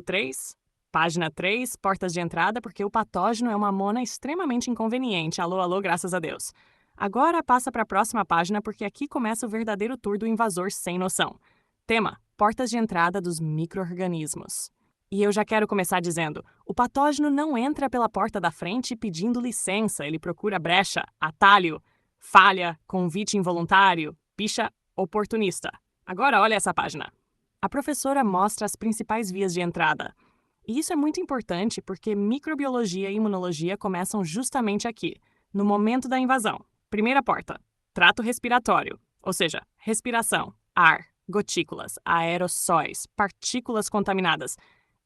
3, página 3, portas de entrada, porque o patógeno é uma mona extremamente inconveniente. Alô, alô, graças a Deus. Agora passa para a próxima página, porque aqui começa o verdadeiro tour do invasor sem noção. Tema: portas de entrada dos micro-organismos. E eu já quero começar dizendo, o patógeno não entra pela porta da frente pedindo licença, ele procura brecha, atalho, falha, convite involuntário, picha oportunista. Agora olha essa página. A professora mostra as principais vias de entrada. E isso é muito importante porque microbiologia e imunologia começam justamente aqui, no momento da invasão. Primeira porta: trato respiratório, ou seja, respiração, ar, gotículas, aerossóis, partículas contaminadas.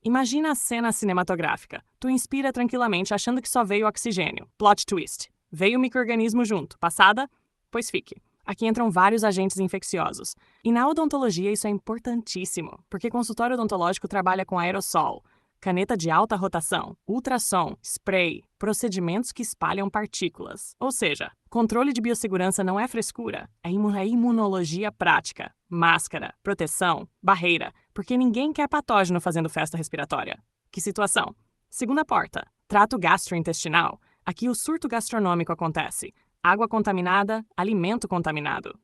Imagina a cena cinematográfica. Tu inspira tranquilamente achando que só veio oxigênio. Plot twist. Veio o micro-organismo junto. Passada? Pois fique. Aqui entram vários agentes infecciosos. E na odontologia isso é importantíssimo, porque consultório odontológico trabalha com aerossol, caneta de alta rotação, ultrassom, spray, procedimentos que espalham partículas. Ou seja, controle de biossegurança não é frescura, é imunologia prática. Máscara, proteção, barreira, porque ninguém quer patógeno fazendo festa respiratória. Que situação? Segunda porta: trato gastrointestinal. Aqui o surto gastronômico acontece. Água contaminada, alimento contaminado.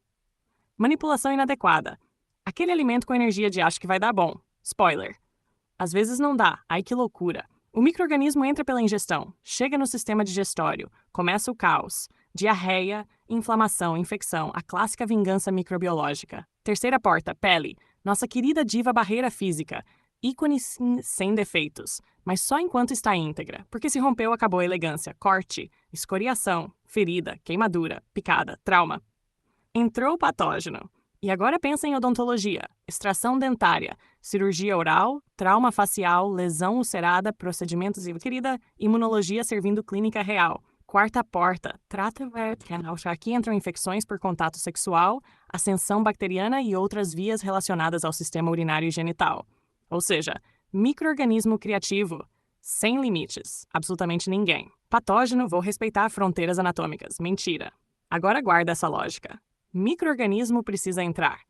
Manipulação inadequada. Aquele alimento com energia de acho que vai dar bom. Spoiler. Às vezes não dá, ai que loucura. O micro-organismo entra pela ingestão, chega no sistema digestório, começa o caos. Diarreia, inflamação, infecção, a clássica vingança microbiológica. Terceira porta: pele. Nossa querida diva barreira física. Ícone sem defeitos, mas só enquanto está íntegra, porque se rompeu acabou a elegância. Corte, escoriação, ferida, queimadura, picada, trauma. Entrou o patógeno. E agora pensa em odontologia, extração dentária, cirurgia oral, trauma facial, lesão ulcerada, procedimentos e querida, imunologia servindo clínica real. Quarta porta, trato vertical. Aqui entram infecções por contato sexual, ascensão bacteriana e outras vias relacionadas ao sistema urinário e genital. Ou seja, micro-organismo criativo, sem limites, absolutamente ninguém. Patógeno, vou respeitar fronteiras anatômicas. Mentira. Agora guarda essa lógica. Micro-organismo precisa entrar.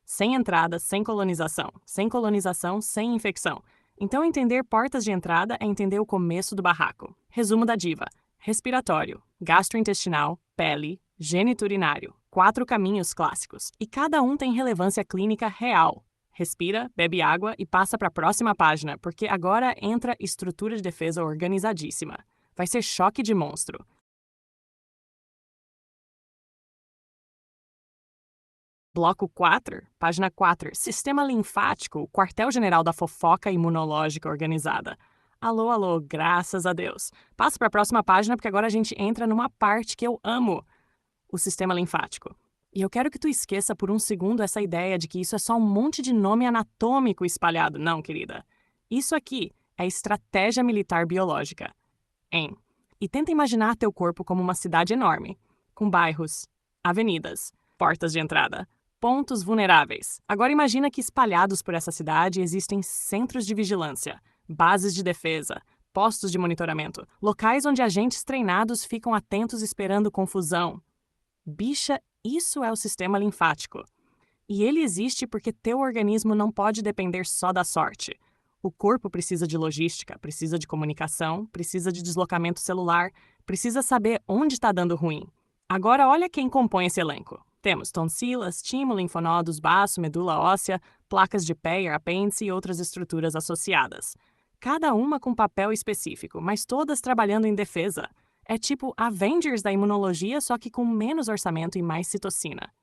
Sem entrada, sem colonização. Sem colonização, sem infecção. Então, entender portas de entrada é entender o começo do barraco. Resumo da diva: respiratório, gastrointestinal, pele, geniturinário. 4 caminhos clássicos. E cada um tem relevância clínica real. Respira, bebe água e passa para a próxima página, porque agora entra estrutura de defesa organizadíssima. Vai ser choque de monstro. Bloco 4, página 4, sistema linfático, quartel-general da fofoca imunológica organizada. Alô, alô, graças a Deus. Passa para a próxima página porque agora a gente entra numa parte que eu amo, o sistema linfático. E eu quero que tu esqueça por um segundo essa ideia de que isso é só um monte de nome anatômico espalhado. Não, querida. Isso aqui é estratégia militar biológica. Hein? E tenta imaginar teu corpo como uma cidade enorme, com bairros, avenidas, portas de entrada, pontos vulneráveis. Agora imagina que espalhados por essa cidade existem centros de vigilância, bases de defesa, postos de monitoramento, locais onde agentes treinados ficam atentos esperando confusão. Bicha, isso é o sistema linfático. E ele existe porque teu organismo não pode depender só da sorte. O corpo precisa de logística, precisa de comunicação, precisa de deslocamento celular, precisa saber onde está dando ruim. Agora olha quem compõe esse elenco. Temos tonsilas, timo, linfonodos, baço, medula óssea, placas de Peyer, apêndice e outras estruturas associadas. Cada uma com papel específico, mas todas trabalhando em defesa. É tipo Avengers da imunologia, só que com menos orçamento e mais citocina.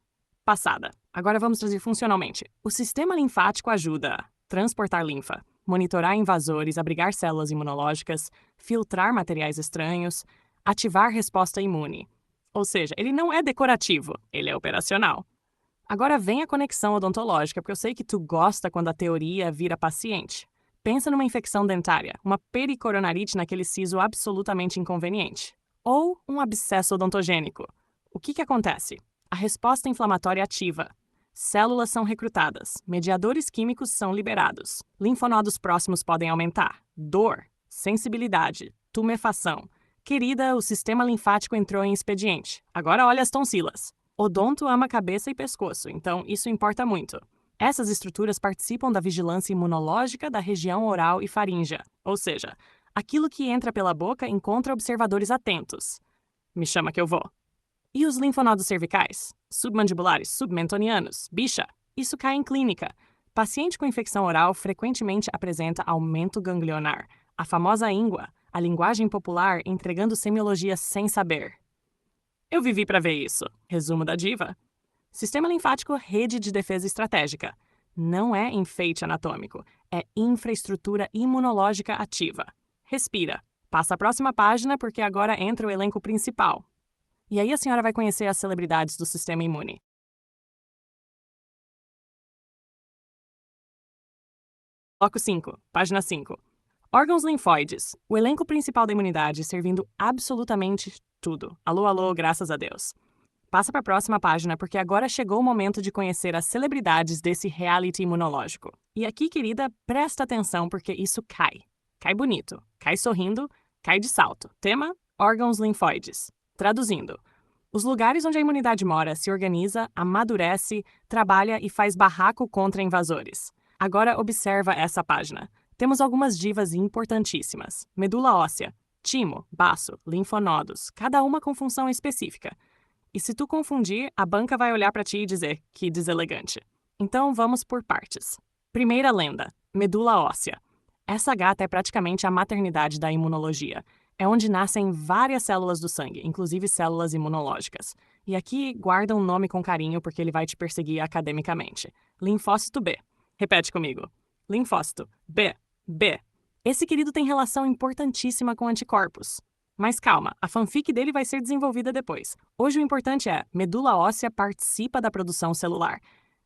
Passada. Agora vamos traduzir funcionalmente. O sistema linfático ajuda a transportar linfa, monitorar invasores, abrigar células imunológicas, filtrar materiais estranhos, ativar resposta imune. Ou seja, ele não é decorativo, ele é operacional. Agora vem a conexão odontológica, porque eu sei que tu gosta quando a teoria vira paciente. Pensa numa infecção dentária, uma pericoronarite naquele siso absolutamente inconveniente. Ou um abscesso odontogênico. O que acontece? A resposta inflamatória ativa. Células são recrutadas, mediadores químicos são liberados, linfonodos próximos podem aumentar, dor, sensibilidade, tumefação. Querida, o sistema linfático entrou em expediente. Agora olha as tonsilas. Odonto ama cabeça e pescoço, então isso importa muito. Essas estruturas participam da vigilância imunológica da região oral e faríngea, ou seja, aquilo que entra pela boca encontra observadores atentos. Me chama que eu vou. E os linfonodos cervicais? Submandibulares, submentonianos, bicha? Isso cai em clínica. Paciente com infecção oral frequentemente apresenta aumento ganglionar, a famosa íngua, a linguagem popular entregando semiologia sem saber. Eu vivi para ver isso. Resumo da diva. Sistema linfático, rede de defesa estratégica. Não é enfeite anatômico, é infraestrutura imunológica ativa. Respira. Passa a próxima página porque agora entra o elenco principal. E aí a senhora vai conhecer as celebridades do sistema imune. Bloco 5, página 5. Órgãos linfóides. O elenco principal da imunidade servindo absolutamente tudo. Alô, alô, graças a Deus. Passa para a próxima página porque agora chegou o momento de conhecer as celebridades desse reality imunológico. E aqui, querida, presta atenção porque isso cai. Cai bonito, cai sorrindo, cai de salto. Tema: órgãos linfóides. Traduzindo: os lugares onde a imunidade mora se organiza, amadurece, trabalha e faz barraco contra invasores. Agora observa essa página. Temos algumas divas importantíssimas. Medula óssea, timo, baço, linfonodos, cada uma com função específica. E se tu confundir, a banca vai olhar para ti e dizer que deselegante. Então vamos por partes. Primeira lenda, medula óssea. Essa gata é praticamente a maternidade da imunologia. É onde nascem várias células do sangue, inclusive células imunológicas. E aqui guarda um nome com carinho porque ele vai te perseguir academicamente. Linfócito B. Repete comigo. Linfócito B. B. Esse querido tem relação importantíssima com anticorpos. Mas calma, a fanfic dele vai ser desenvolvida depois. Hoje o importante é, medula óssea participa da produção celular.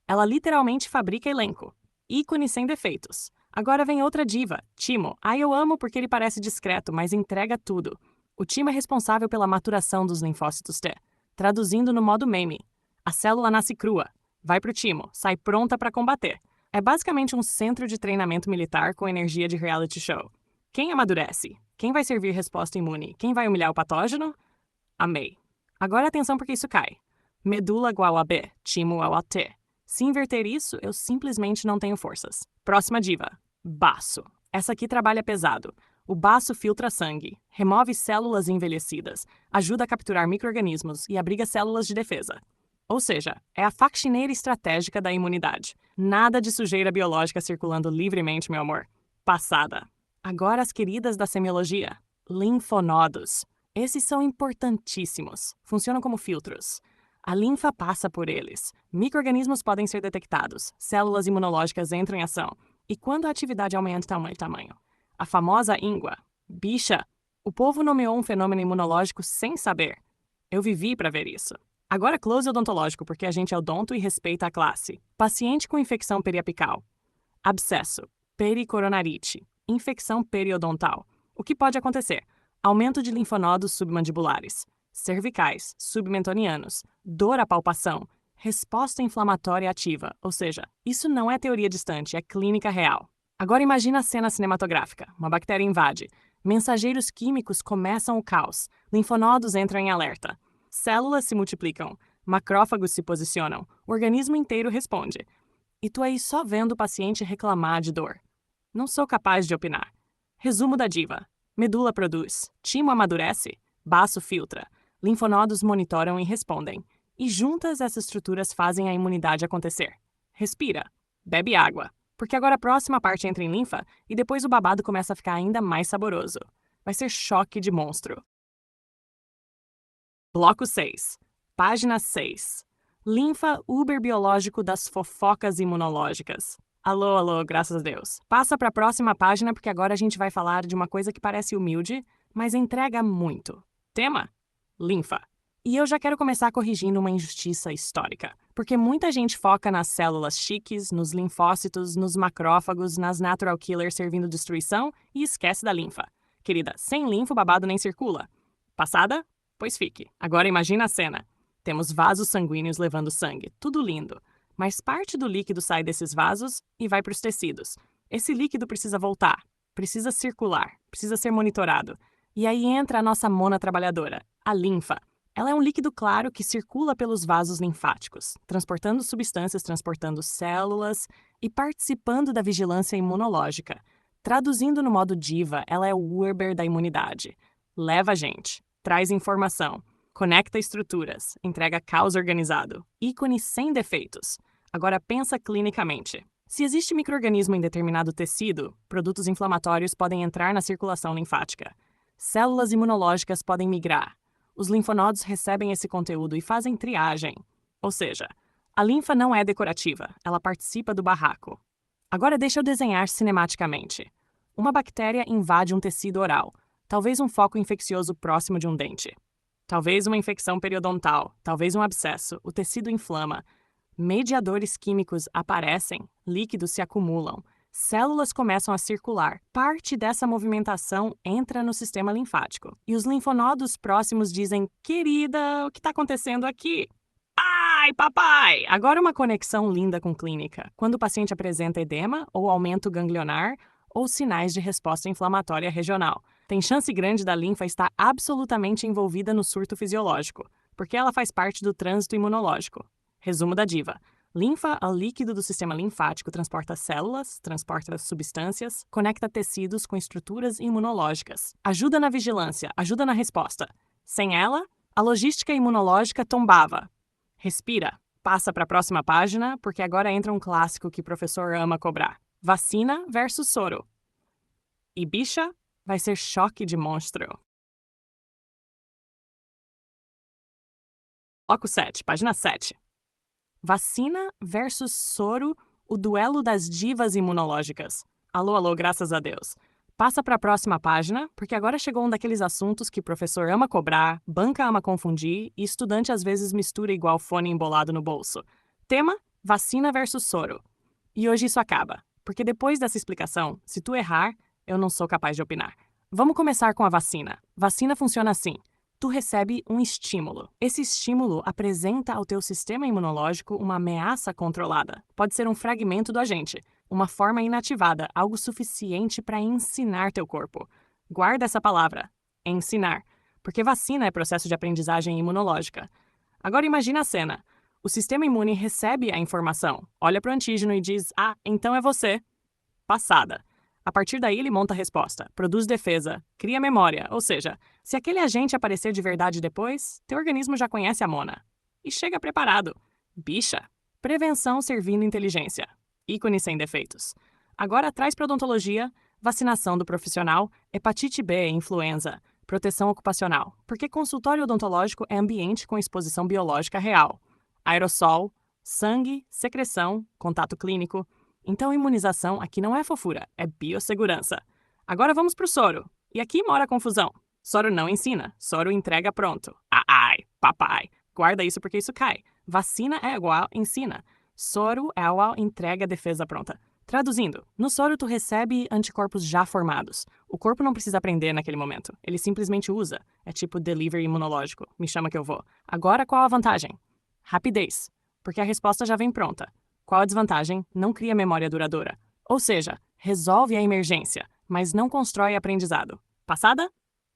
Ela literalmente fabrica elenco. Ícone sem defeitos. Agora vem outra diva, timo. Eu amo porque ele parece discreto, mas entrega tudo. O timo é responsável pela maturação dos linfócitos T. Traduzindo no modo meme. A célula nasce crua, vai pro timo, sai pronta para combater. É basicamente um centro de treinamento militar com energia de reality show. Quem amadurece? Quem vai servir resposta imune? Quem vai humilhar o patógeno? Amei. Agora atenção porque isso cai. Medula igual a B, timo igual a T. Se inverter isso, eu simplesmente não tenho forças. Próxima diva. Baço. Essa aqui trabalha pesado. O baço filtra sangue, remove células envelhecidas, ajuda a capturar micro-organismos e abriga células de defesa. Ou seja, é a faxineira estratégica da imunidade. Nada de sujeira biológica circulando livremente, meu amor. Passada. Agora as queridas da semiologia. Linfonodos. Esses são importantíssimos. Funcionam como filtros. A linfa passa por eles. Micro-organismos podem ser detectados. Células imunológicas entram em ação. E quando a atividade aumenta tamanho? A famosa íngua. Bicha. O povo nomeou um fenômeno imunológico sem saber. Eu vivi para ver isso. Agora close odontológico, porque a gente é odonto e respeita a classe. Paciente com infecção periapical. Abscesso. Pericoronarite. Infecção periodontal. O que pode acontecer? Aumento de linfonodos submandibulares. Cervicais, submentonianos. Dor à palpação. Resposta inflamatória ativa, ou seja, isso não é teoria distante, é clínica real. Agora imagina a cena cinematográfica. Uma bactéria invade. Mensageiros químicos começam o caos. Linfonodos entram em alerta. Células se multiplicam, macrófagos se posicionam, o organismo inteiro responde. E tu aí só vendo o paciente reclamar de dor. Não sou capaz de opinar. Resumo da diva. Medula produz, timo amadurece, baço filtra, linfonodos monitoram e respondem. E juntas essas estruturas fazem a imunidade acontecer. Respira, bebe água, porque agora a próxima parte entra em linfa e depois o babado começa a ficar ainda mais saboroso. Vai ser choque de monstro. Bloco 6. Página 6. Linfa uberbiológico das fofocas imunológicas. Alô, alô, graças a Deus. Passa para a próxima página porque agora a gente vai falar de uma coisa que parece humilde, mas entrega muito. Tema? Linfa. E eu já quero começar corrigindo uma injustiça histórica, porque muita gente foca nas células chiques, nos linfócitos, nos macrófagos, nas natural killers servindo destruição e esquece da linfa. Querida, sem linfa o babado nem circula. Passada? Pois fique. Agora imagina a cena. Temos vasos sanguíneos levando sangue, tudo lindo. Mas parte do líquido sai desses vasos e vai para os tecidos. Esse líquido precisa voltar, precisa circular, precisa ser monitorado. E aí entra a nossa mona trabalhadora, a linfa. Ela é um líquido claro que circula pelos vasos linfáticos, transportando substâncias, transportando células e participando da vigilância imunológica. Traduzindo no modo diva, ela é o Uber da imunidade. Leva a gente, traz informação, conecta estruturas, entrega caos organizado, ícone sem defeitos. Agora pensa clinicamente. Se existe micro-organismo em determinado tecido, produtos inflamatórios podem entrar na circulação linfática. Células imunológicas podem migrar. Os linfonodos recebem esse conteúdo e fazem triagem. Ou seja, a linfa não é decorativa, ela participa do barraco. Agora deixa eu desenhar cinematicamente. Uma bactéria invade um tecido oral, talvez um foco infeccioso próximo de um dente. Talvez uma infecção periodontal, talvez um abscesso, o tecido inflama. Mediadores químicos aparecem, líquidos se acumulam, células começam a circular. Parte dessa movimentação entra no sistema linfático. E os linfonodos próximos dizem: querida, o que está acontecendo aqui? Ai, papai! Agora uma conexão linda com clínica. Quando o paciente apresenta edema ou aumento ganglionar ou sinais de resposta inflamatória regional. Tem chance grande da linfa estar absolutamente envolvida no surto fisiológico, porque ela faz parte do trânsito imunológico. Resumo da diva. Linfa é o líquido do sistema linfático, transporta células, transporta substâncias, conecta tecidos com estruturas imunológicas. Ajuda na vigilância, ajuda na resposta. Sem ela, a logística imunológica tombava. Respira. Passa para a próxima página, porque agora entra um clássico que o professor ama cobrar. Vacina versus soro. E bicha, vai ser choque de monstro. Bloco 7, página 7. Vacina versus soro, o duelo das divas imunológicas. Alô, alô, graças a Deus. Passa para a próxima página, porque agora chegou um daqueles assuntos que o professor ama cobrar, banca ama confundir e estudante às vezes mistura igual fone embolado no bolso. Tema: vacina versus soro. E hoje isso acaba, porque depois dessa explicação, se tu errar, eu não sou capaz de opinar. Vamos começar com a vacina. Vacina funciona assim. Tu recebe um estímulo. Esse estímulo apresenta ao teu sistema imunológico uma ameaça controlada. Pode ser um fragmento do agente, uma forma inativada, algo suficiente para ensinar teu corpo. Guarda essa palavra, ensinar, porque vacina é processo de aprendizagem imunológica. Agora imagina a cena. O sistema imune recebe a informação, olha para o antígeno e diz: ah, então é você. Passada. A partir daí ele monta a resposta, produz defesa, cria memória, ou seja, se aquele agente aparecer de verdade depois, teu organismo já conhece a mona. E chega preparado. Bicha. Prevenção servindo inteligência. Ícone sem defeitos. Agora traz para odontologia, vacinação do profissional, hepatite B, influenza, proteção ocupacional, porque consultório odontológico é ambiente com exposição biológica real. Aerossol, sangue, secreção, contato clínico. Então, imunização aqui não é fofura, é biossegurança. Agora vamos pro soro. E aqui mora a confusão. Soro não ensina, soro entrega pronto. Ai, papai. Guarda isso porque isso cai. Vacina é igual ensina. Soro é igual entrega defesa pronta. Traduzindo, no soro tu recebe anticorpos já formados. O corpo não precisa aprender naquele momento, ele simplesmente usa. É tipo delivery imunológico, me chama que eu vou. Agora qual a vantagem? Rapidez, porque a resposta já vem pronta. Qual a desvantagem? Não cria memória duradoura. Ou seja, resolve a emergência, mas não constrói aprendizado. Passada?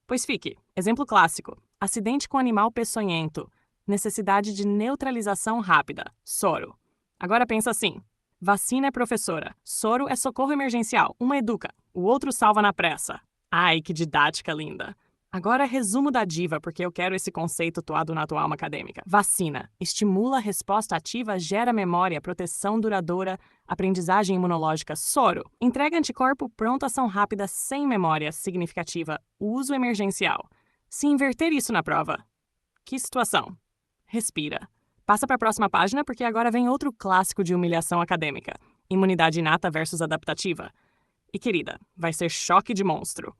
Pois fique. Exemplo clássico. Acidente com animal peçonhento. Necessidade de neutralização rápida. Soro. Agora pensa assim. Vacina é professora. Soro é socorro emergencial. Uma educa. O outro salva na pressa. Ai, que didática linda. Agora resumo da diva, porque eu quero esse conceito toado na tua alma acadêmica. Vacina. Estimula a resposta ativa, gera memória, proteção duradoura, aprendizagem imunológica. Soro. Entrega anticorpo, pronta ação rápida, sem memória significativa. Uso emergencial. Se inverter isso na prova. Que situação? Respira. Passa para a próxima página, porque agora vem outro clássico de humilhação acadêmica. Imunidade inata versus adaptativa. E querida, vai ser choque de monstro.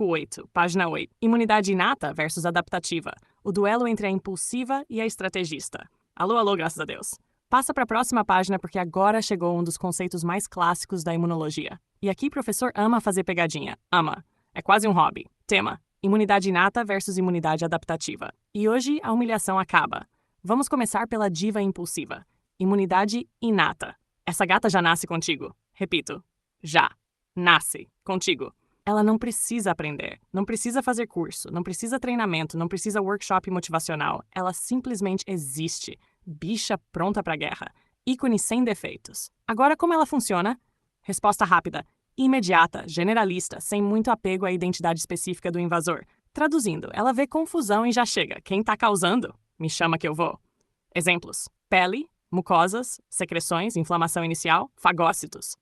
8, página 8. Imunidade inata versus adaptativa. O duelo entre a impulsiva e a estrategista. Alô, alô, graças a Deus. Passa para a próxima página porque agora chegou um dos conceitos mais clássicos da imunologia. E aqui o professor ama fazer pegadinha. Ama. É quase um hobby. Tema: imunidade inata versus imunidade adaptativa. E hoje a humilhação acaba. Vamos começar pela diva impulsiva. Imunidade inata. Essa gata já nasce contigo. Repito. Já. Nasce contigo. Ela não precisa aprender, não precisa fazer curso, não precisa treinamento, não precisa workshop motivacional. Ela simplesmente existe. Bicha pronta pra guerra. Ícone sem defeitos. Agora, como ela funciona? Resposta rápida, imediata, generalista, sem muito apego à identidade específica do invasor. Traduzindo, ela vê confusão e já chega. Quem tá causando? Me chama que eu vou. Exemplos: pele, mucosas, secreções, inflamação inicial, fagócitos.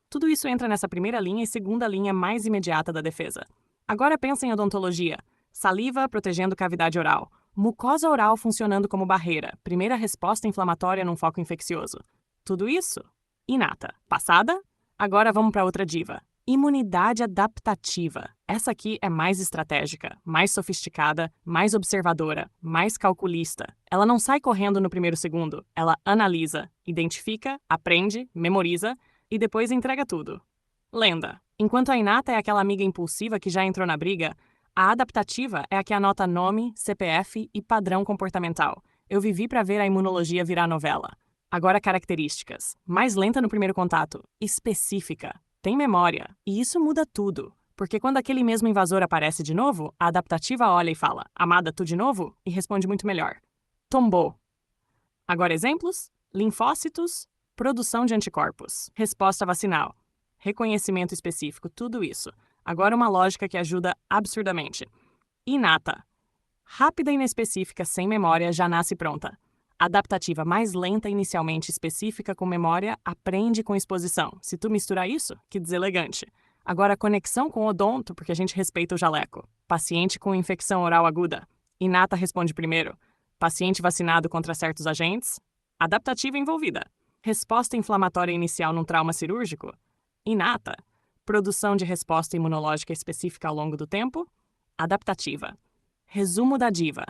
Tudo isso entra nessa primeira linha e segunda linha mais imediata da defesa. Agora pensa em odontologia. Saliva protegendo cavidade oral. Mucosa oral funcionando como barreira. Primeira resposta inflamatória num foco infeccioso. Tudo isso? Inata. Passada? Agora vamos para outra diva. Imunidade adaptativa. Essa aqui é mais estratégica, mais sofisticada, mais observadora, mais calculista. Ela não sai correndo no primeiro segundo. Ela analisa, identifica, aprende, memoriza e depois entrega tudo. Lenda. Enquanto a inata é aquela amiga impulsiva que já entrou na briga, a adaptativa é a que anota nome, CPF e padrão comportamental. Eu vivi para ver a imunologia virar novela. Agora características. Mais lenta no primeiro contato. Específica. Tem memória. E isso muda tudo. Porque quando aquele mesmo invasor aparece de novo, a adaptativa olha e fala: "Amada, tu de novo?" E responde muito melhor: "Tombou." Agora exemplos? Linfócitos, produção de anticorpos, resposta vacinal, reconhecimento específico, tudo isso. Agora uma lógica que ajuda absurdamente. Inata. Rápida e inespecífica, sem memória, já nasce pronta. Adaptativa mais lenta inicialmente, específica com memória, aprende com exposição. Se tu misturar isso, que deselegante. Agora conexão com odonto, porque a gente respeita o jaleco. Paciente com infecção oral aguda. Inata responde primeiro. Paciente vacinado contra certos agentes. Adaptativa envolvida. Resposta inflamatória inicial num trauma cirúrgico. Inata. Produção de resposta imunológica específica ao longo do tempo. Adaptativa. Resumo da diva.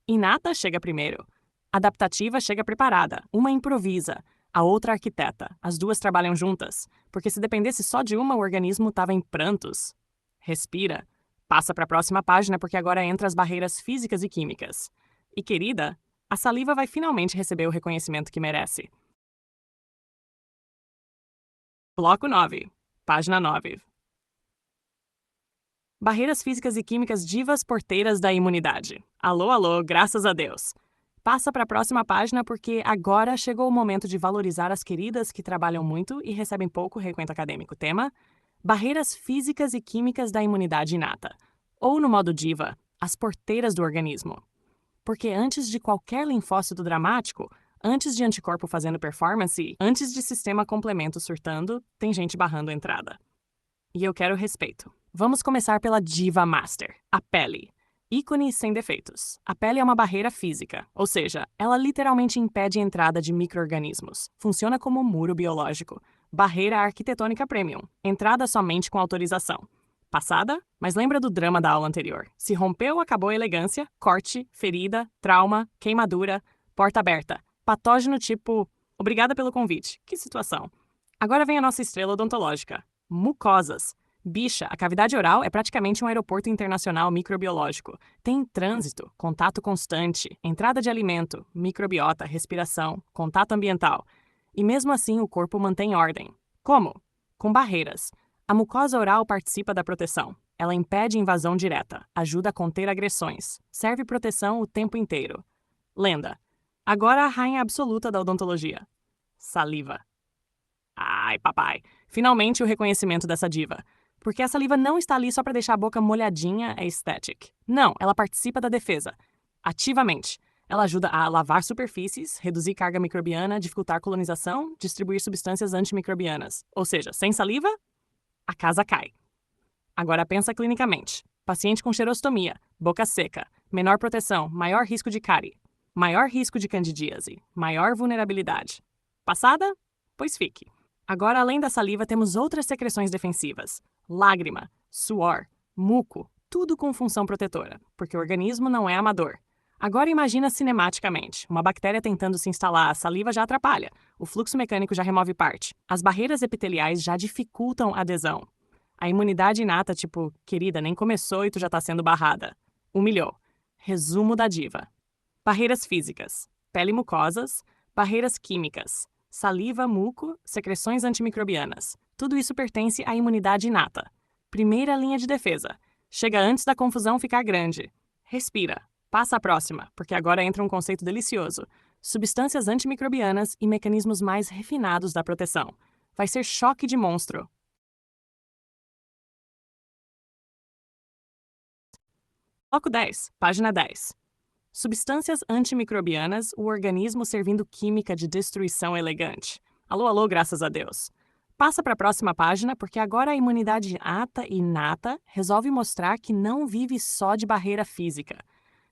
Inata chega primeiro. Adaptativa chega preparada. Uma improvisa, a outra arquiteta. As duas trabalham juntas, porque se dependesse só de uma, o organismo estava em prantos. Respira. Passa para a próxima página, porque agora entra as barreiras físicas e químicas. E querida, a saliva vai finalmente receber o reconhecimento que merece. Bloco 9. Página 9. Barreiras físicas e químicas divas porteiras da imunidade. Alô, alô, graças a Deus. Passa para a próxima página porque agora chegou o momento de valorizar as queridas que trabalham muito e recebem pouco requento acadêmico. Tema: barreiras físicas e químicas da imunidade inata. Ou, no modo diva, as porteiras do organismo. Porque antes de qualquer linfócito dramático, antes de anticorpo fazendo performance, antes de sistema complemento surtando, tem gente barrando a entrada. E eu quero respeito. Vamos começar pela diva master, a pele. Ícone sem defeitos. A pele é uma barreira física, ou seja, ela literalmente impede a entrada de micro-organismos. Funciona como um muro biológico. Barreira arquitetônica premium. Entrada somente com autorização. Passada? Mas lembra do drama da aula anterior. Se rompeu, acabou a elegância, corte, ferida, trauma, queimadura, porta aberta. Patógeno tipo: obrigada pelo convite. Que situação. Agora vem a nossa estrela odontológica. Mucosas. Bicha, a cavidade oral é praticamente um aeroporto internacional microbiológico. Tem trânsito, contato constante, entrada de alimento, microbiota, respiração, contato ambiental. E mesmo assim o corpo mantém ordem. Como? Com barreiras. A mucosa oral participa da proteção. Ela impede invasão direta, ajuda a conter agressões, serve proteção o tempo inteiro. Lenda. Agora a rainha absoluta da odontologia. Saliva. Ai, papai. Finalmente o reconhecimento dessa diva. Porque a saliva não está ali só para deixar a boca molhadinha aesthetic. Não, ela participa da defesa. Ativamente. Ela ajuda a lavar superfícies, reduzir carga microbiana, dificultar colonização, distribuir substâncias antimicrobianas. Ou seja, sem saliva, a casa cai. Agora pensa clinicamente. Paciente com xerostomia, boca seca, menor proteção, maior risco de cárie, maior risco de candidíase, maior vulnerabilidade. Passada? Pois fique. Agora, além da saliva, temos outras secreções defensivas. Lágrima, suor, muco, tudo com função protetora, porque o organismo não é amador. Agora imagina cinematicamente, uma bactéria tentando se instalar, a saliva já atrapalha, o fluxo mecânico já remove parte, as barreiras epiteliais já dificultam a adesão. A imunidade inata, tipo, querida, nem começou e tu já tá sendo barrada. Humilhou. Resumo da diva. Barreiras físicas, pele e mucosas, barreiras químicas, saliva, muco, secreções antimicrobianas. Tudo isso pertence à imunidade inata. Primeira linha de defesa. Chega antes da confusão ficar grande. Respira. Passa a próxima, porque agora entra um conceito delicioso. Substâncias antimicrobianas e mecanismos mais refinados da proteção. Vai ser choque de monstro. Bloco 10, página 10. Substâncias antimicrobianas, o organismo servindo química de destruição elegante. Alô, alô, graças a Deus. Passa para a próxima página, porque agora a imunidade ata e inata resolve mostrar que não vive só de barreira física.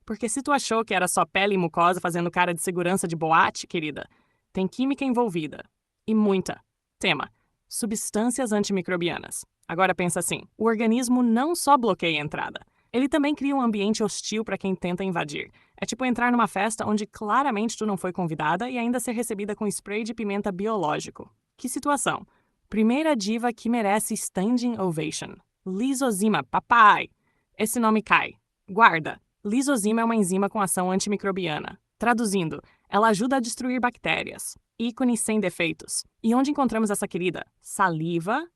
Porque se tu achou que era só pele e mucosa fazendo cara de segurança de boate, querida, tem química envolvida. E muita. Tema: substâncias antimicrobianas. Agora pensa assim, o organismo não só bloqueia a entrada, ele também cria um ambiente hostil para quem tenta invadir. É tipo entrar numa festa onde claramente tu não foi convidada e ainda ser recebida com spray de pimenta biológico. Que situação? Primeira diva que merece standing ovation. Lisozima, papai! Esse nome cai. Guarda. Lisozima é uma enzima com ação antimicrobiana. Traduzindo, ela ajuda a destruir bactérias. Ícone sem defeitos. E onde encontramos essa querida? Saliva,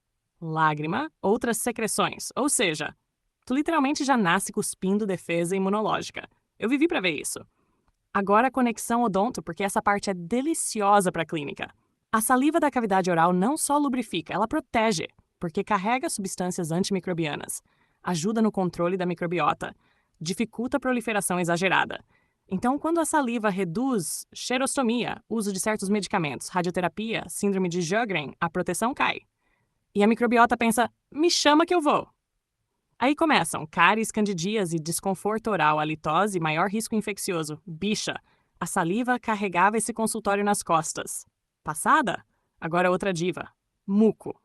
lágrima, outras secreções. Ou seja, tu literalmente já nasce cuspindo defesa imunológica. Eu vivi para ver isso. Agora a conexão odonto, porque essa parte é deliciosa para a clínica. A saliva da cavidade oral não só lubrifica, ela protege, porque carrega substâncias antimicrobianas. Ajuda no controle da microbiota. Dificulta a proliferação exagerada. Então, quando a saliva reduz xerostomia, uso de certos medicamentos, radioterapia, síndrome de Sjögren, a proteção cai. E a microbiota pensa, me chama que eu vou. Aí começam cáries, candidíase, desconforto oral, halitose, maior risco infeccioso. Bicha, a saliva carregava esse consultório nas costas. Passada? Agora outra diva. Muco.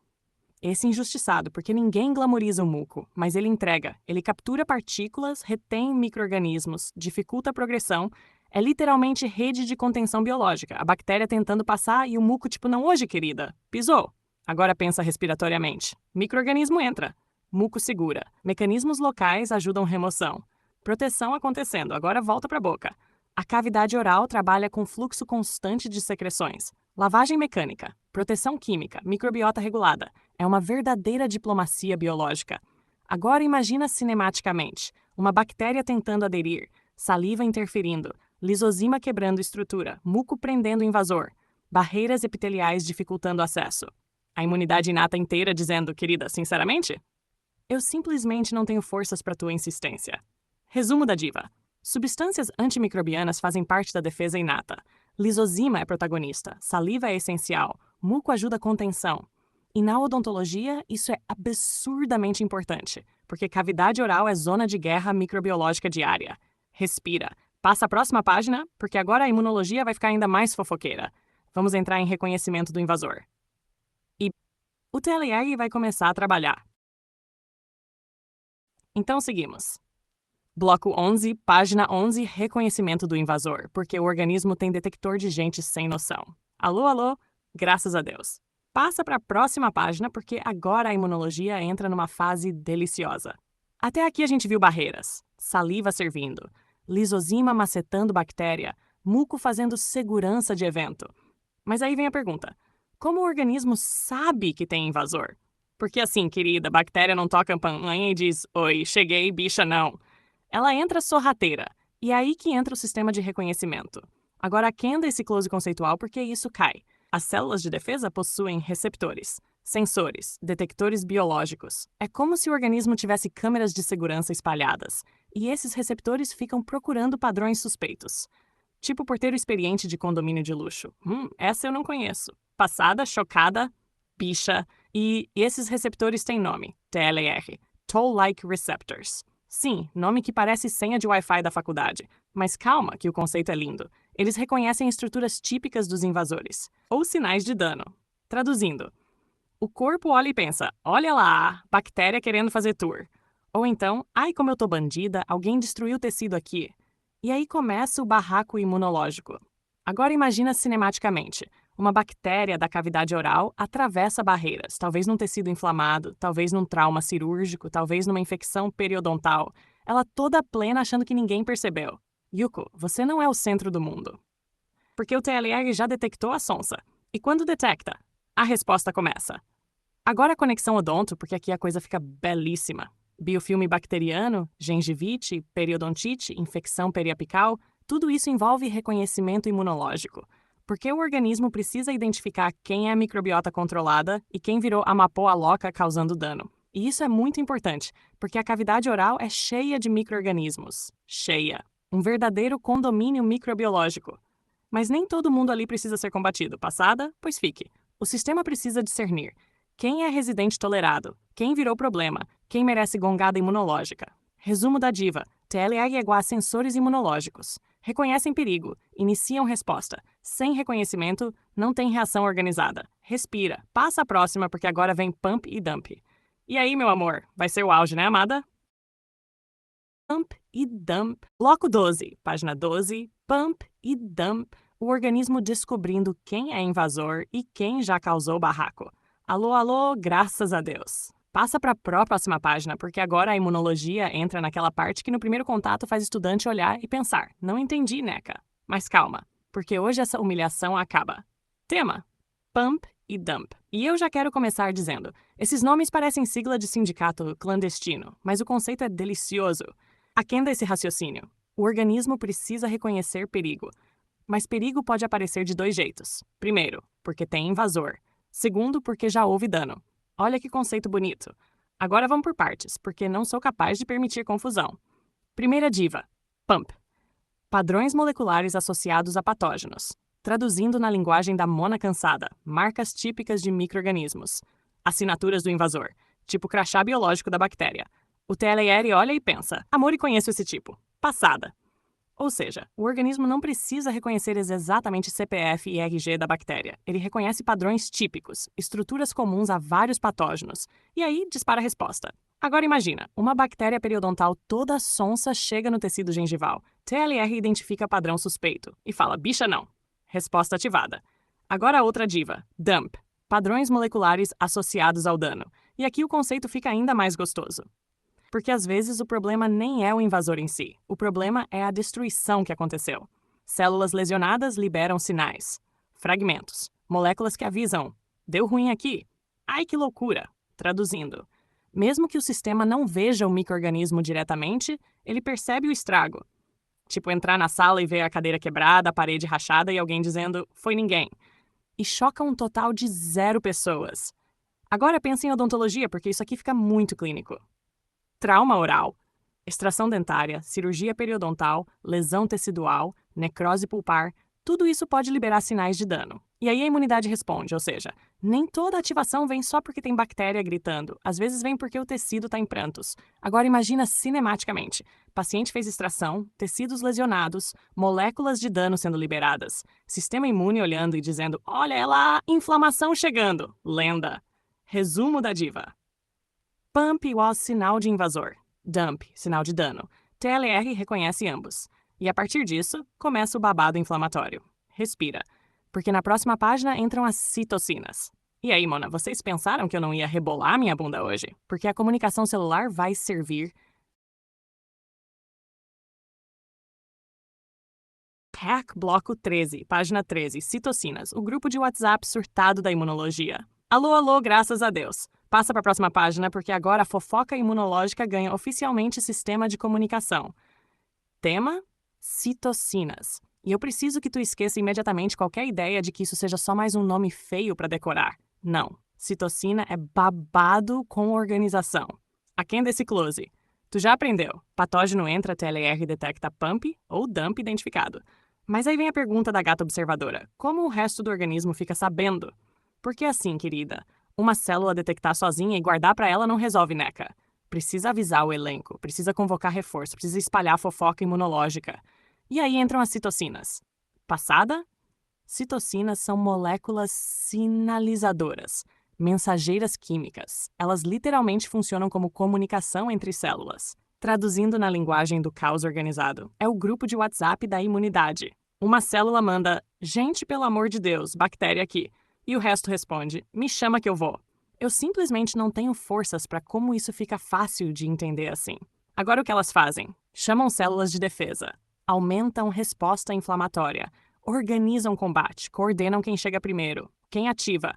Esse injustiçado, porque ninguém glamoriza o muco, mas ele entrega. Ele captura partículas, retém micro-organismos, dificulta a progressão. É literalmente rede de contenção biológica. A bactéria tentando passar e o muco tipo, não hoje, querida. Pisou. Agora pensa respiratoriamente. Micro-organismo entra. Muco segura. Mecanismos locais ajudam remoção. Proteção acontecendo, agora volta para a boca. A cavidade oral trabalha com fluxo constante de secreções. Lavagem mecânica, proteção química, microbiota regulada. É uma verdadeira diplomacia biológica. Agora imagina cinematicamente. Uma bactéria tentando aderir, saliva interferindo, lisozima quebrando estrutura, muco prendendo o invasor, barreiras epiteliais dificultando o acesso. A imunidade inata inteira dizendo, querida, sinceramente? Eu simplesmente não tenho forças para tua insistência. Resumo da diva. Substâncias antimicrobianas fazem parte da defesa inata. Lisozima é protagonista, saliva é essencial, muco ajuda a contenção. E na odontologia, isso é absurdamente importante, porque cavidade oral é zona de guerra microbiológica diária. Respira. Passa a próxima página, porque agora a imunologia vai ficar ainda mais fofoqueira. Vamos entrar em reconhecimento do invasor. E o TLR vai começar a trabalhar. Então seguimos. Bloco 11, página 11, reconhecimento do invasor, porque o organismo tem detector de gente sem noção. Alô, alô, graças a Deus. Passa para a próxima página, porque agora a imunologia entra numa fase deliciosa. Até aqui a gente viu barreiras, saliva servindo, lisozima macetando bactéria, muco fazendo segurança de evento. Mas aí vem a pergunta, como o organismo sabe que tem invasor? Porque assim, querida, bactéria não toca a campainha e diz, oi, cheguei, bicha, não. Ela entra sorrateira, e é aí que entra o sistema de reconhecimento. Agora aquenda esse close conceitual porque isso cai. As células de defesa possuem receptores, sensores, detectores biológicos. É como se o organismo tivesse câmeras de segurança espalhadas, e esses receptores ficam procurando padrões suspeitos. Tipo porteiro experiente de condomínio de luxo. Essa eu não conheço. Passada, chocada, bicha. E esses receptores têm nome, TLR, Toll-like Receptors. Sim, nome que parece senha de Wi-Fi da faculdade. Mas calma, que o conceito é lindo. Eles reconhecem estruturas típicas dos invasores, ou sinais de dano. Traduzindo, o corpo olha e pensa, olha lá, bactéria querendo fazer tour. Ou então, ai como eu tô bandida, alguém destruiu o tecido aqui. E aí começa o barraco imunológico. Agora imagina cinematicamente. Uma bactéria da cavidade oral atravessa barreiras, talvez num tecido inflamado, talvez num trauma cirúrgico, talvez numa infecção periodontal. Ela toda plena achando que ninguém percebeu. Yuko, você não é o centro do mundo. Porque o TLR já detectou a sonsa. E quando detecta, a resposta começa. Agora a conexão odonto, porque aqui a coisa fica belíssima. Biofilme bacteriano, gengivite, periodontite, infecção periapical, tudo isso envolve reconhecimento imunológico. Porque o organismo precisa identificar quem é a microbiota controlada e quem virou amapola loca causando dano. E isso é muito importante, porque a cavidade oral é cheia de micro-organismos. Cheia. Um verdadeiro condomínio microbiológico. Mas nem todo mundo ali precisa ser combatido. Passada? Pois fique. O sistema precisa discernir quem é residente tolerado, quem virou problema, quem merece gongada imunológica. Resumo da diva. TLR é igual a sensores imunológicos. Reconhecem perigo, iniciam resposta. Sem reconhecimento, não tem reação organizada. Respira, passa a próxima porque agora vem pump e dump. E aí, meu amor, vai ser o auge, né, amada? Pump e dump. Bloco 12, página 12, pump e dump. O organismo descobrindo quem é invasor e quem já causou barraco. Alô, alô, graças a Deus. Passa para a próxima página, porque agora a imunologia entra naquela parte que no primeiro contato faz o estudante olhar e pensar: não entendi, Neca. Mas calma, porque hoje essa humilhação acaba. Tema: Pump e Dump. E eu já quero começar dizendo: esses nomes parecem sigla de sindicato clandestino, mas o conceito é delicioso. Aquém desse raciocínio. O organismo precisa reconhecer perigo. Mas perigo pode aparecer de dois jeitos. Primeiro, porque tem invasor. Segundo, porque já houve dano. Olha que conceito bonito. Agora vamos por partes, porque não sou capaz de permitir confusão. Primeira diva. Pump. Padrões moleculares associados a patógenos. Traduzindo na linguagem da mona cansada, marcas típicas de micro-organismos. Assinaturas do invasor, tipo crachá biológico da bactéria. O TLR olha e pensa: amor, e conheço esse tipo. Passada. Ou seja, o organismo não precisa reconhecer exatamente CPF e RG da bactéria. Ele reconhece padrões típicos, estruturas comuns a vários patógenos, e aí dispara a resposta. Agora imagina, uma bactéria periodontal toda sonsa chega no tecido gengival. TLR identifica padrão suspeito e fala: bicha não. Resposta ativada. Agora a outra diva, dump. Padrões moleculares associados ao dano. E aqui o conceito fica ainda mais gostoso. Porque às vezes o problema nem é o invasor em si. O problema é a destruição que aconteceu. Células lesionadas liberam sinais. Fragmentos. Moléculas que avisam: deu ruim aqui. Ai, que loucura! Traduzindo. Mesmo que o sistema não veja o micro-organismo diretamente, ele percebe o estrago. Tipo entrar na sala e ver a cadeira quebrada, a parede rachada e alguém dizendo: foi ninguém. E choca um total de 0 pessoas. Agora pense em odontologia, porque isso aqui fica muito clínico. Trauma oral, extração dentária, cirurgia periodontal, lesão tecidual, necrose pulpar, tudo isso pode liberar sinais de dano. E aí a imunidade responde, ou seja, nem toda ativação vem só porque tem bactéria gritando, às vezes vem porque o tecido está em prantos. Agora imagina cinematicamente. Paciente fez extração, tecidos lesionados, moléculas de dano sendo liberadas, sistema imune olhando e dizendo: olha é lá, inflamação chegando. Lenda. Resumo da diva. Pump igual sinal de invasor. Dump, sinal de dano. TLR reconhece ambos. E a partir disso, começa o babado inflamatório. Respira. Porque na próxima página entram as citocinas. E aí, Mona, vocês pensaram que eu não ia rebolar minha bunda hoje? Porque a comunicação celular vai servir. Hack bloco 13, página 13, citocinas, o grupo de WhatsApp surtado da imunologia. Alô, alô, graças a Deus. Passa para a próxima página, porque agora a fofoca imunológica ganha oficialmente sistema de comunicação. Tema: citocinas. E eu preciso que tu esqueça imediatamente qualquer ideia de que isso seja só mais um nome feio para decorar. Não. Citocina é babado com organização. Aquém desse close. Tu já aprendeu. Patógeno entra, TLR detecta pump ou dump identificado. Mas aí vem a pergunta da gata observadora. Como o resto do organismo fica sabendo? Porque assim, querida, uma célula detectar sozinha e guardar para ela não resolve, neca. Precisa avisar o elenco, precisa convocar reforço, precisa espalhar fofoca imunológica. E aí entram as citocinas. Passada? Citocinas são moléculas sinalizadoras, mensageiras químicas. Elas literalmente funcionam como comunicação entre células. Traduzindo na linguagem do caos organizado, é o grupo de WhatsApp da imunidade. Uma célula manda: gente, pelo amor de Deus, bactéria aqui. E o resto responde: me chama que eu vou. Eu simplesmente não tenho forças para como isso fica fácil de entender assim. Agora o que elas fazem? Chamam células de defesa, aumentam resposta inflamatória, organizam combate, coordenam quem chega primeiro, quem ativa,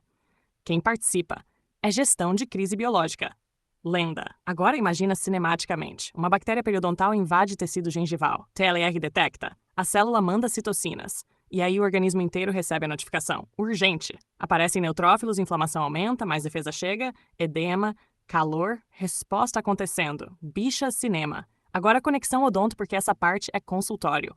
quem participa. É gestão de crise biológica. Lenda. Agora imagina cinematicamente. Uma bactéria periodontal invade tecido gengival. TLR detecta. A célula manda citocinas. E aí o organismo inteiro recebe a notificação. Urgente. Aparecem neutrófilos, inflamação aumenta, mais defesa chega, edema, calor, resposta acontecendo. Bicha cinema. Agora conexão odonto porque essa parte é consultório.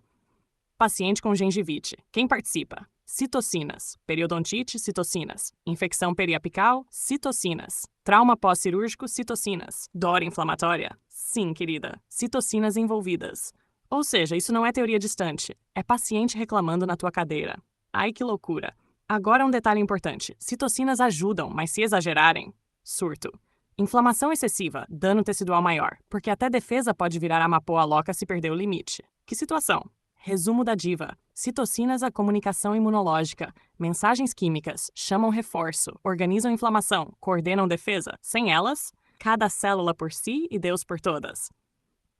Paciente com gengivite. Quem participa? Citocinas. Periodontite, citocinas. Infecção periapical, citocinas. Trauma pós-cirúrgico, citocinas. Dor inflamatória? Sim, querida. Citocinas envolvidas. Ou seja, isso não é teoria distante. É paciente reclamando na tua cadeira. Ai, que loucura. Agora um detalhe importante. Citocinas ajudam, mas se exagerarem, surto. Inflamação excessiva, dano tecidual maior, porque até defesa pode virar amapola aloca se perder o limite. Que situação? Resumo da diva. Citocinas a comunicação imunológica. Mensagens químicas. Chamam reforço. Organizam inflamação. Coordenam defesa. Sem elas, cada célula por si e Deus por todas.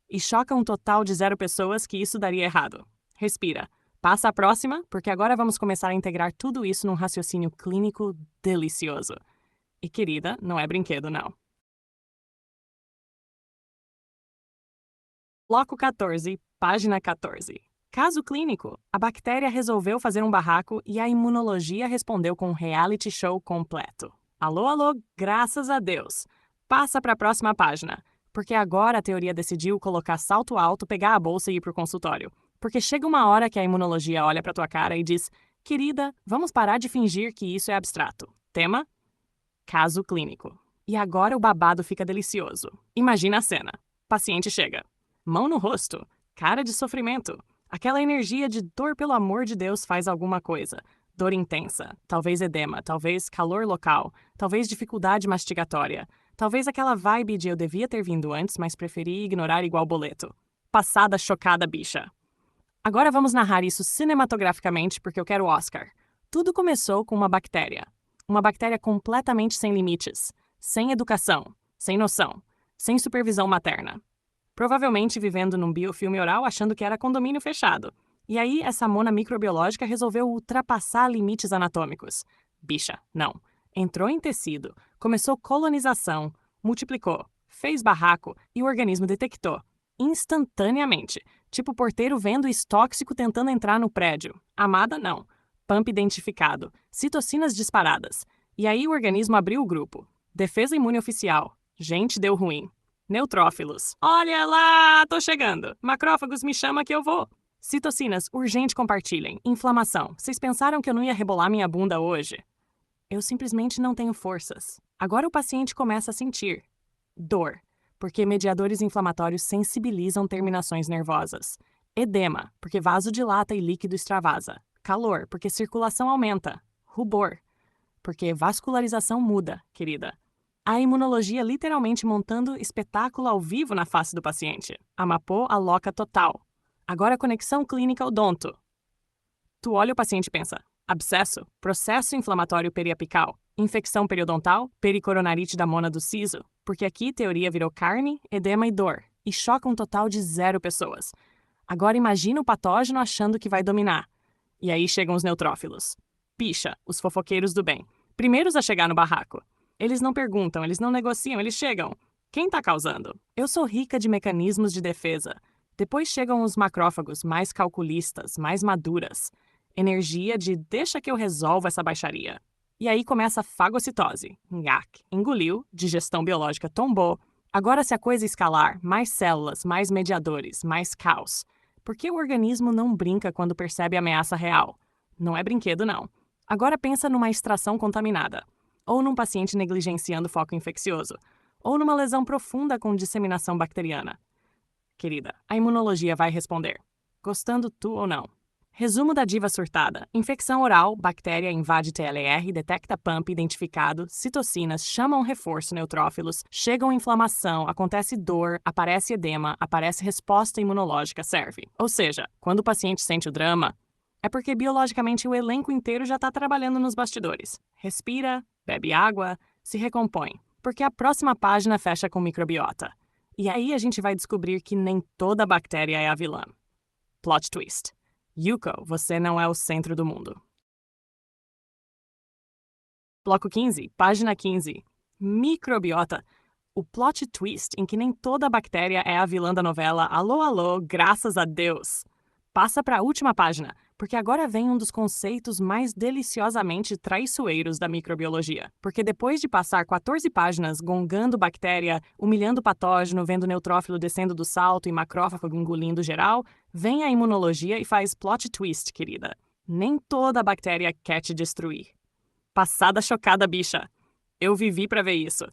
E choca um total de 0 pessoas que isso daria errado. Respira. Passa a próxima, porque agora vamos começar a integrar tudo isso num raciocínio clínico delicioso. E querida, não é brinquedo, não. Bloco 14, página 14. Caso clínico, a bactéria resolveu fazer um barraco e a imunologia respondeu com um reality show completo. Alô, alô, graças a Deus. Passa para a próxima página, porque agora a teoria decidiu colocar salto alto, pegar a bolsa e ir para o consultório. Porque chega uma hora que a imunologia olha para tua cara e diz: querida, vamos parar de fingir que isso é abstrato. Tema? Caso clínico. E agora o babado fica delicioso. Imagina a cena. Paciente chega. Mão no rosto. Cara de sofrimento. Aquela energia de dor, pelo amor de Deus, faz alguma coisa. Dor intensa, talvez edema, talvez calor local, talvez dificuldade mastigatória, talvez aquela vibe de eu devia ter vindo antes, mas preferi ignorar igual boleto. Passada chocada, bicha. Agora vamos narrar isso cinematograficamente porque eu quero Oscar. Tudo começou com uma bactéria. Uma bactéria completamente sem limites, sem educação, sem noção, sem supervisão materna. Provavelmente vivendo num biofilme oral achando que era condomínio fechado. E aí, essa mona microbiológica resolveu ultrapassar limites anatômicos. Bicha, não. Entrou em tecido, começou colonização, multiplicou, fez barraco e o organismo detectou. Instantaneamente. Tipo porteiro vendo tóxico tentando entrar no prédio. Amada, não. Pump identificado. Citocinas disparadas. E aí o organismo abriu o grupo. Defesa imune oficial. Gente, deu ruim. Neutrófilos. Olha lá, tô chegando. Macrófagos, me chama que eu vou. Citocinas, urgente compartilhem. Inflamação. Vocês pensaram que eu não ia rebolar minha bunda hoje? Eu simplesmente não tenho forças. Agora o paciente começa a sentir dor, porque mediadores inflamatórios sensibilizam terminações nervosas. Edema, porque vaso dilata e líquido extravasa. Calor, porque circulação aumenta. Rubor, porque vascularização muda, querida. A imunologia literalmente montando espetáculo ao vivo na face do paciente. Amapô aloca total. Agora conexão clínica odonto. Tu olha o paciente e pensa: abscesso, processo inflamatório periapical, infecção periodontal, pericoronarite da mona do siso, porque aqui teoria virou carne, edema e dor, e choca um total de 0 pessoas. Agora imagina o patógeno achando que vai dominar. E aí chegam os neutrófilos. Picha, os fofoqueiros do bem. Primeiros a chegar no barraco. Eles não perguntam, eles não negociam, eles chegam. Quem tá causando? Eu sou rica de mecanismos de defesa. Depois chegam os macrófagos, mais calculistas, mais maduras. Energia de deixa que eu resolvo essa baixaria. E aí começa a fagocitose. Nhaque. Engoliu, digestão biológica tombou. Agora se a coisa escalar, mais células, mais mediadores, mais caos. Por que o organismo não brinca quando percebe ameaça real? Não é brinquedo, não. Agora pensa numa extração contaminada. Ou num paciente negligenciando foco infeccioso. Ou numa lesão profunda com disseminação bacteriana. Querida, a imunologia vai responder. Gostando tu ou não. Resumo da diva surtada. Infecção oral, bactéria invade TLR, detecta pump identificado, citocinas, chamam reforço neutrófilos, chegam inflamação, acontece dor, aparece edema, aparece resposta imunológica, serve. Ou seja, quando o paciente sente o drama, é porque biologicamente o elenco inteiro já está trabalhando nos bastidores. Respira, bebe água, se recompõe, porque a próxima página fecha com microbiota. E aí a gente vai descobrir que nem toda bactéria é a vilã. Plot twist. Yuko, você não é o centro do mundo. Bloco 15, página 15. Microbiota. O plot twist em que nem toda bactéria é a vilã da novela Alô, Alô, graças a Deus. Passa para a última página, porque agora vem um dos conceitos mais deliciosamente traiçoeiros da microbiologia. Porque depois de passar 14 páginas gongando bactéria, humilhando patógeno, vendo neutrófilo descendo do salto e macrófago engolindo geral, vem a imunologia e faz plot twist, querida. Nem toda bactéria quer te destruir. Passada chocada, bicha. Eu vivi para ver isso.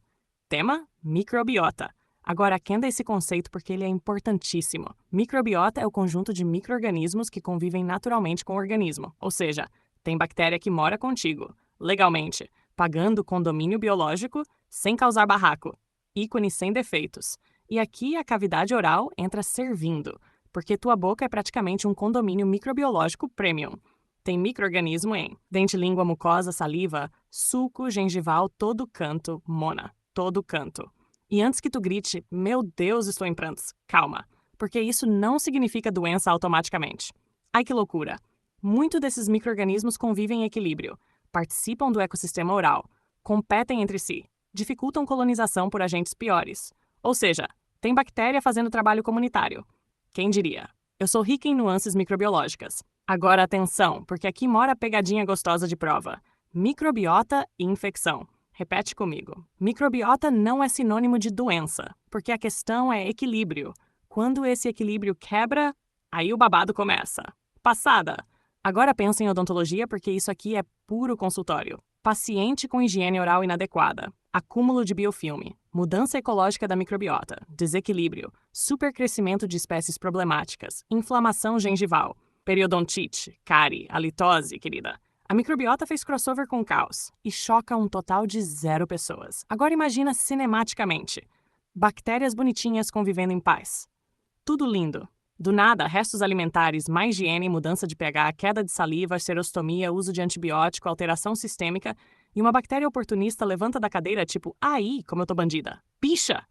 Tema: microbiota. Agora, atenda esse conceito porque ele é importantíssimo. Microbiota é o conjunto de micro-organismos que convivem naturalmente com o organismo, ou seja, tem bactéria que mora contigo, legalmente, pagando condomínio biológico, sem causar barraco, ícone sem defeitos. E aqui a cavidade oral entra servindo, porque tua boca é praticamente um condomínio microbiológico premium. Tem micro-organismo em dente, língua, mucosa, saliva, suco, gengival, todo canto, mona, todo canto. E antes que tu grite, meu Deus, estou em prantos, calma, porque isso não significa doença automaticamente. Ai que loucura! Muitos desses micro-organismos convivem em equilíbrio, participam do ecossistema oral, competem entre si, dificultam colonização por agentes piores. Ou seja, tem bactéria fazendo trabalho comunitário. Quem diria? Eu sou rica em nuances microbiológicas. Agora atenção, porque aqui mora a pegadinha gostosa de prova. Microbiota e infecção. Repete comigo. Microbiota não é sinônimo de doença, porque a questão é equilíbrio. Quando esse equilíbrio quebra, aí o babado começa. Passada! Agora pensa em odontologia porque isso aqui é puro consultório. Paciente com higiene oral inadequada, acúmulo de biofilme, mudança ecológica da microbiota, desequilíbrio, supercrescimento de espécies problemáticas, inflamação gengival, periodontite, cárie, halitose, querida. A microbiota fez crossover com o caos e choca um total de 0 pessoas. Agora imagina cinematicamente. Bactérias bonitinhas convivendo em paz. Tudo lindo. Do nada, restos alimentares, má higiene, mudança de pH, queda de saliva, serostomia, uso de antibiótico, alteração sistêmica e uma bactéria oportunista levanta da cadeira tipo, aí, como eu tô bandida. Picha!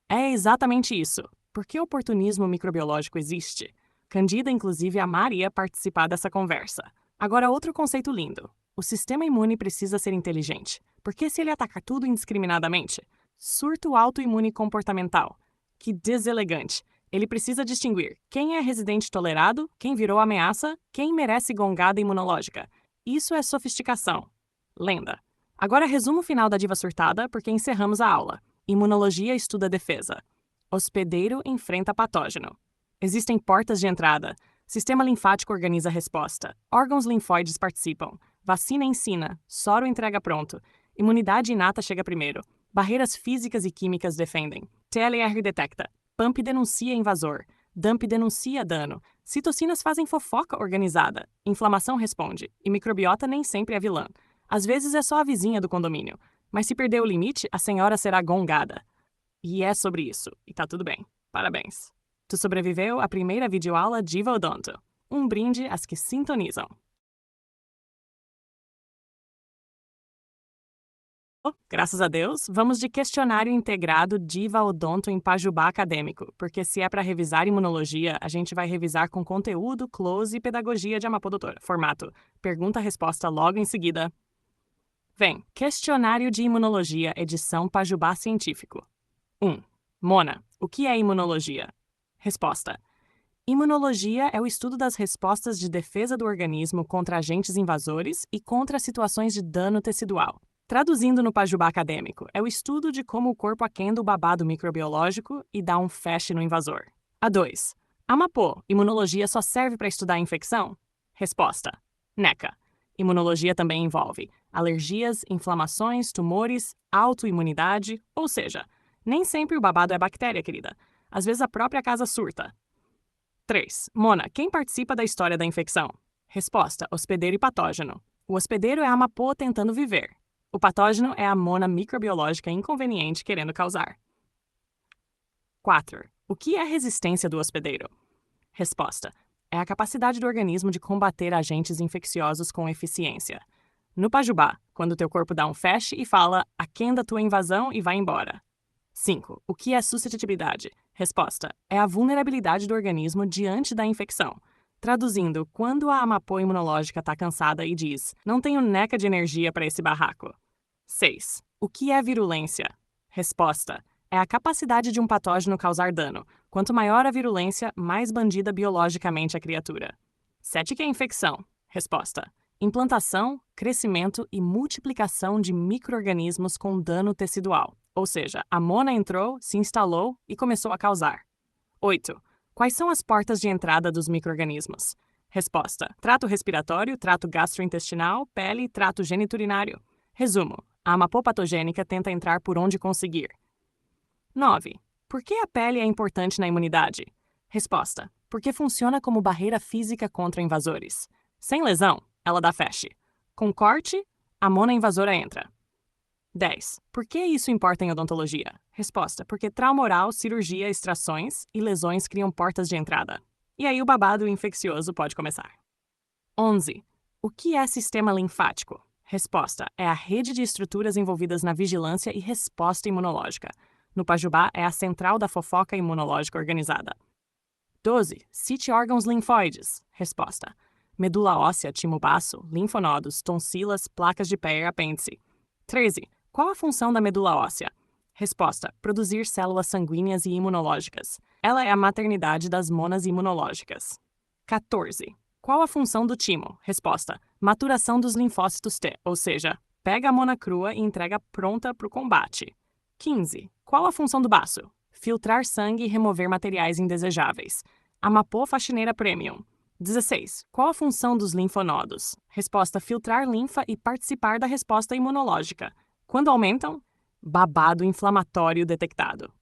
É exatamente isso. Por que oportunismo microbiológico existe? Candida, inclusive, amaria participar dessa conversa. Agora, outro conceito lindo. O sistema imune precisa ser inteligente, porque se ele atacar tudo indiscriminadamente, surto autoimune comportamental. Que deselegante. Ele precisa distinguir quem é residente tolerado, quem virou ameaça, quem merece gongada imunológica. Isso é sofisticação. Lenda. Agora resumo final da diva surtada, porque encerramos a aula. Imunologia estuda defesa. Hospedeiro enfrenta patógeno. Existem portas de entrada. Sistema linfático organiza a resposta. Órgãos linfóides participam. Vacina ensina. Soro entrega pronto. Imunidade inata chega primeiro. Barreiras físicas e químicas defendem. TLR detecta. PAMP denuncia invasor. DAMP denuncia dano. Citocinas fazem fofoca organizada. Inflamação responde. E microbiota nem sempre é vilã. Às vezes é só a vizinha do condomínio. Mas se perder o limite, a senhora será gongada. E é sobre isso. E tá tudo bem. Parabéns. Tu sobreviveu à primeira videoaula Diva Odonto. Um brinde às que sintonizam. Graças a Deus, vamos de questionário integrado Diva Odonto em Pajubá Acadêmico, porque se é para revisar imunologia, a gente vai revisar com conteúdo, close e pedagogia de Amapô Doutora. Formato: pergunta-resposta logo em seguida. Vem, questionário de imunologia, edição Pajubá Científico. 1. Mona, o que é imunologia? Resposta: imunologia é o estudo das respostas de defesa do organismo contra agentes invasores e contra situações de dano tecidual. Traduzindo no Pajubá acadêmico, é o estudo de como o corpo aquenda o babado microbiológico e dá um feche no invasor. A 2. Amapô, imunologia só serve para estudar a infecção? Resposta: NECA. Imunologia também envolve alergias, inflamações, tumores, autoimunidade, ou seja, nem sempre o babado é bactéria, querida. Às vezes a própria casa surta. 3. Mona, quem participa da história da infecção? Resposta: hospedeiro e patógeno. O hospedeiro é a Amapô tentando viver. O patógeno é a mona microbiológica inconveniente querendo causar. 4. O que é resistência do hospedeiro? Resposta: é a capacidade do organismo de combater agentes infecciosos com eficiência. No Pajubá, quando teu corpo dá um feche e fala aquenda tua invasão e vai embora. 5. O que é suscetibilidade? Resposta: é a vulnerabilidade do organismo diante da infecção. Traduzindo, quando a Amapô imunológica está cansada e diz: não tenho neca de energia para esse barraco. 6. O que é virulência? Resposta: é a capacidade de um patógeno causar dano. Quanto maior a virulência, mais bandida biologicamente a criatura. 7. O que é infecção? Resposta: implantação, crescimento e multiplicação de micro-organismos com dano tecidual. Ou seja, a mona entrou, se instalou e começou a causar. 8. Quais são as portas de entrada dos micro-organismos? Resposta: trato respiratório, trato gastrointestinal, pele e trato geniturinário. Resumo: a amapopatogênica tenta entrar por onde conseguir. 9. Por que a pele é importante na imunidade? Resposta: porque funciona como barreira física contra invasores. Sem lesão, ela dá feche. Com corte, a mona invasora entra. 10. Por que isso importa em odontologia? Resposta: porque trauma oral, cirurgia, extrações e lesões criam portas de entrada. E aí o babado infeccioso pode começar. 11. O que é sistema linfático? Resposta: é a rede de estruturas envolvidas na vigilância e resposta imunológica. No Pajubá, é a central da fofoca imunológica organizada. 12. Cite órgãos linfóides. Resposta: medula óssea, timo baço, linfonodos, tonsilas, placas de pé e apêndice. 13. Qual a função da medula óssea? Resposta: produzir células sanguíneas e imunológicas. Ela é a maternidade das monas imunológicas. 14. Qual a função do timo? Resposta: maturação dos linfócitos T, ou seja, pega a mona crua e entrega pronta para o combate. 15. Qual a função do baço? Filtrar sangue e remover materiais indesejáveis. Amapô faxineira premium. 16. Qual a função dos linfonodos? Resposta: filtrar linfa e participar da resposta imunológica. Quando aumentam? Babado inflamatório detectado.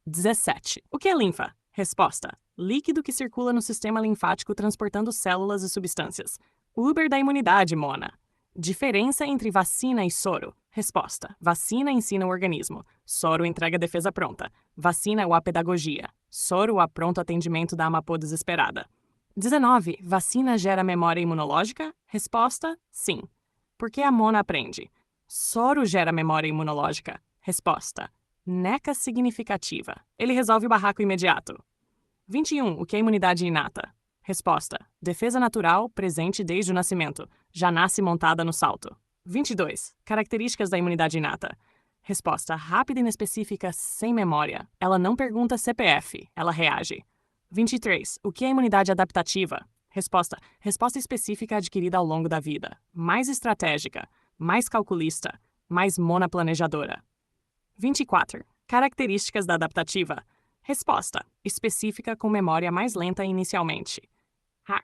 17. O que é linfa? Resposta: líquido que circula no sistema linfático transportando células e substâncias. Uber da imunidade, mona. Diferença entre vacina e soro. Resposta: vacina ensina o organismo. Soro entrega a defesa pronta. Vacina ou a pedagogia. Soro a pronto atendimento da amapô desesperada. 19. Vacina gera memória imunológica? Resposta: sim. Por que a mona aprende? Soro gera memória imunológica. Resposta: neca significativa. Ele resolve o barraco imediato. 21. O que é imunidade inata? Resposta: defesa natural, presente desde o nascimento. Já nasce montada no salto. 22. Características da imunidade inata. Resposta: rápida e inespecífica, sem memória. Ela não pergunta CPF, ela reage. 23. O que é imunidade adaptativa? Resposta: resposta específica adquirida ao longo da vida. Mais estratégica, mais calculista, mais monaplanejadora. 24. Características da adaptativa. Resposta: específica com memória mais lenta inicialmente.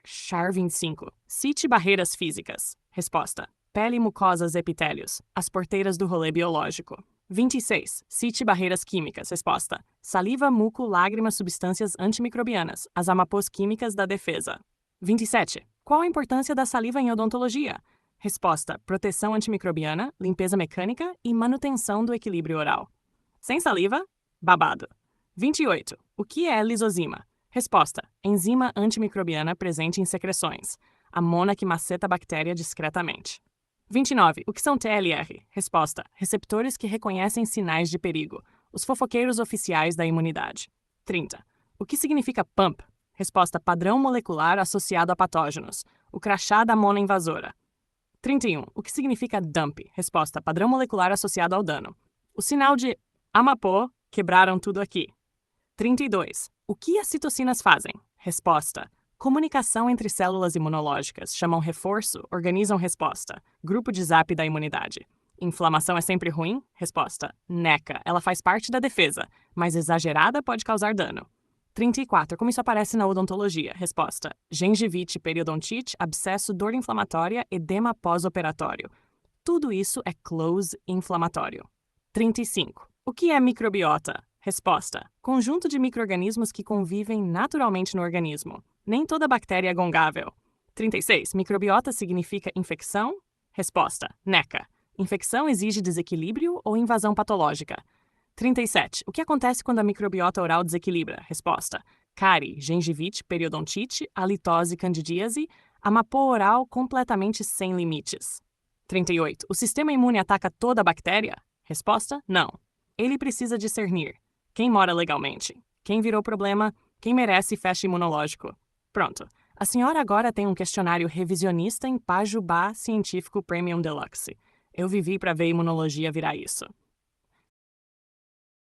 Char 25. Cite barreiras físicas. Resposta: pele, mucosas, epitélios. As porteiras do rolê biológico. 26. Cite barreiras químicas. Resposta: saliva, muco, lágrimas, substâncias antimicrobianas. As amapôs químicas da defesa. 27. Qual a importância da saliva em odontologia? Resposta: proteção antimicrobiana, limpeza mecânica e manutenção do equilíbrio oral. Sem saliva, babado. 28. O que é lisozima? Resposta: enzima antimicrobiana presente em secreções. A mona que maceta a bactéria discretamente. 29. O que são TLR? Resposta: receptores que reconhecem sinais de perigo. Os fofoqueiros oficiais da imunidade. 30. O que significa PUMP? Resposta: padrão molecular associado a patógenos. O crachá da mona invasora. 31. O que significa DUMP? Resposta: padrão molecular associado ao dano. O sinal de amapô, quebraram tudo aqui. 32. O que as citocinas fazem? Resposta: comunicação entre células imunológicas. Chamam reforço, organizam resposta. Grupo de zap da imunidade. Inflamação é sempre ruim? Resposta: neca. Ela faz parte da defesa, mas exagerada pode causar dano. 34. Como isso aparece na odontologia? Resposta: gengivite, periodontite, abscesso, dor inflamatória, edema pós-operatório. Tudo isso é close inflamatório. 35. O que é microbiota? Resposta: conjunto de micro-organismos que convivem naturalmente no organismo. Nem toda bactéria é gongável. 36. Microbiota significa infecção? Resposta: neca. Infecção exige desequilíbrio ou invasão patológica. 37. O que acontece quando a microbiota oral desequilibra? Resposta: cárie, gengivite, periodontite, halitose, candidíase, amapô oral completamente sem limites. 38. O sistema imune ataca toda a bactéria? Resposta: não. Ele precisa discernir quem mora legalmente, quem virou problema, quem merece fecha imunológico. Pronto. A senhora agora tem um questionário revisionista em Pajubá Científico Premium Deluxe. Eu vivi para ver imunologia virar isso.